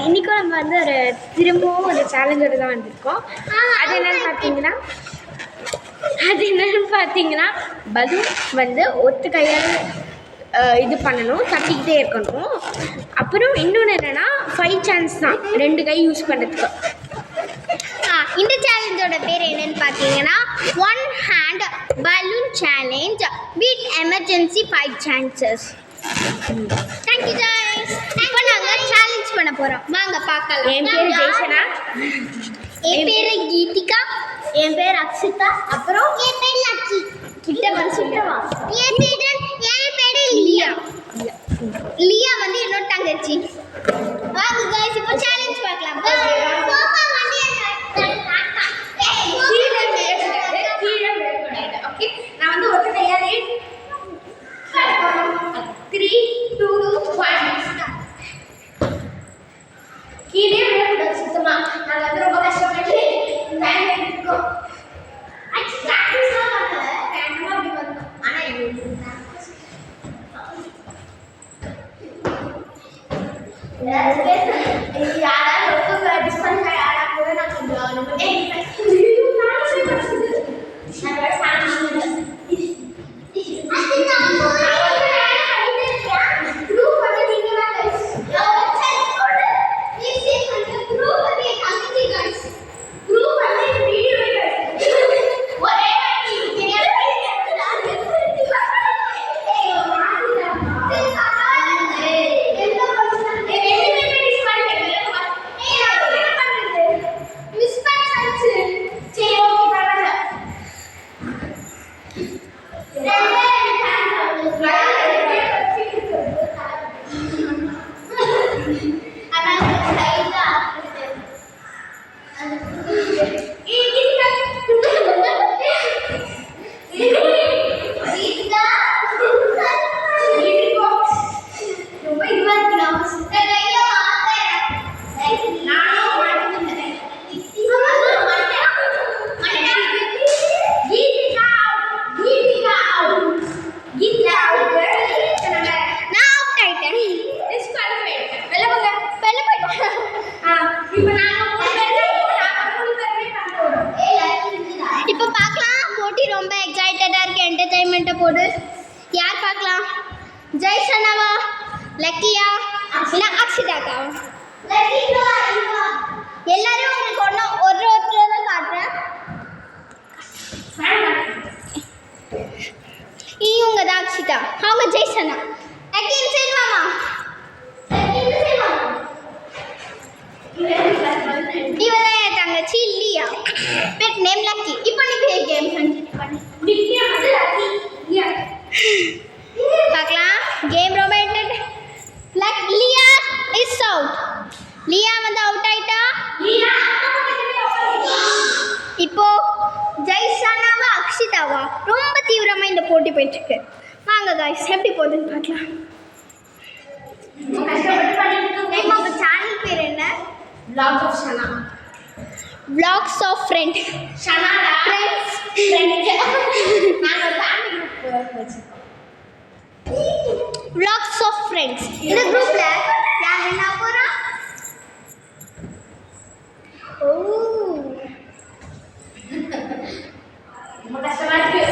இன்றைக்கும் நம்ம வந்து ஒரு திரும்பவும் ஒரு சேலஞ்சோடு தான் வந்திருக்கோம். அது என்னென்னு பார்த்தீங்கன்னா பலூன் வந்து ஒத்து கையால் இது பண்ணணும், தட்டிக்கிட்டே இருக்கணும். அப்புறம் இன்னொன்று என்னென்னா 5 சான்ஸ் தான் 2 கை யூஸ் பண்ணுறதுக்கு. இந்த சேலஞ்சோட பேர் என்னன்னு பார்த்தீங்கன்னா 1 hand balloon challenge with emergency 5 chances. Thank you guys. இப்போ நாங்க சேலஞ்ச் பண்ண போறோம், வாங்க பார்க்கலாம். என் பேர் ஜெய்சனா, என் பேர் கீதிகா, என் பேர் அக்ஷிதா, அப்புறம் என் பேர் லக்கி. கிட்ட வா. என் பேர் லியா. லியா வந்து என்னோட தங்கச்சி. வாங்க गाइस இப்போ சேலஞ்ச் பார்க்கலாம். சோஃபா வண்டி ஓகே, நான் வந்து ஒத்த கையாலே 3 2 1 கீழே விழக்கூடாது சுத்தமா. நாங்கள் வந்து ரொம்ப கஷ்டப்பட்டு டைம் எடுத்துக்கோம். ஆக்சுவலி ப்ராக்டிஸ்லாம் பண்ணல, ரேண்டமாக அப்படி வந்தோம். ஆனால் எங்களுக்கு யாராவது ரொம்ப ப்ராக்டிஸ் பண்ண யாரா கூட நான் கொஞ்சம் போடு. யார் பார்க்கலாம்? ஜெய்சனாவா, லக்கியா, இல்ல அக்ஷிதாக்கா? எல்லாரும் உங்களுக்கு ஒருத்தர் தான் காட்டுறேன். இவங்க தான் அக்ஷிதா, அவங்க ஜெய்சனா. லக்கி சரி மாமா, இவதான் என் தங்கச்சி லியா. Pet name lucky. இப்போ நீ கேம் கண்டினியூ பண்ணு. பார்க்கலாம். கேம் ரொம்ப லைக் லியா இஸ் அவுட். லியா வந்து அவுட் ஆயிட்டா. இப்போ ஜெய்சனாவா அக்ஷிதாவா ரொம்ப தீவிரமா இந்த போட்டி போயிட்டு இருக்கு. வாங்க गाइस எப்படி போகுதுன்னு பார்க்கலாம். நம்ம சேனல் பேர் என்ன? Vlogs of Shana. Vlogs of friend. Shana friends. நாங்க ஃபேமிலி குரூப் வச்சிருக்கோம். Vlogs of friends. இந்த குரூப்ல யார் என்ன போறா? ஓ, ரொம்ப கஷ்டமா இருக்கு.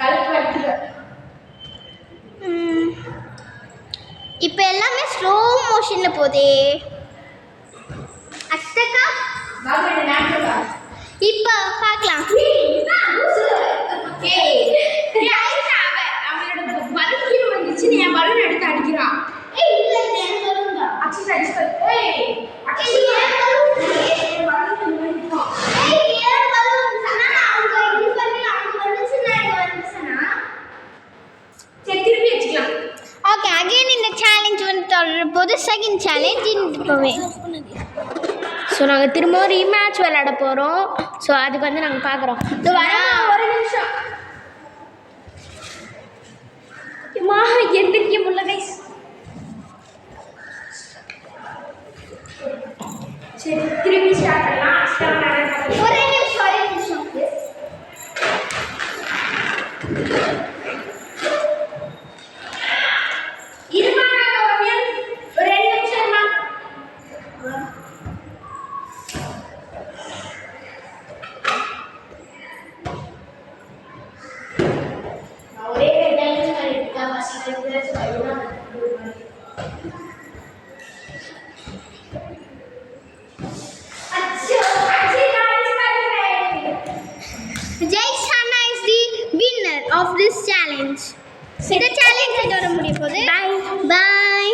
கழுத்து வலிக்குது. இப்போ எல்லாமே ஸ்லோ மோஷன்ல போதே. அஷ்டகா பாபு நாட்டுடா. இப்போ பார்க்கலாம். அவனோட பலூன் கீழே வந்துச்சு, நீ என் பலூன் எடுத்து அடிக்கிறா. திருப்பி வச்சுக்கலாம். ஓகே, அகைன் இந்த சேலஞ்ச் வந்து தொடரும்போது செகண்ட் சேலஞ்ச் இப்போவே. ஸோ நாங்கள் திரும்பவும் ரீமேட்ச் விளையாட போகிறோம். ஸோ அதுக்கு வந்து நாங்கள் பார்க்குறோம். ஒரு நிமிஷம் எந்திரிக்க முடியல கைஸ். சரி திரும்பி ஸ்டார்ட் பண்ணலாம். ஒரே நிமிஷம். இருமா, ஒரு 2 நிமிஷம். Jay Shanna is the winner of this challenge. இந்த சேலஞ்ச் இதோட முடிய போகுது. Bye.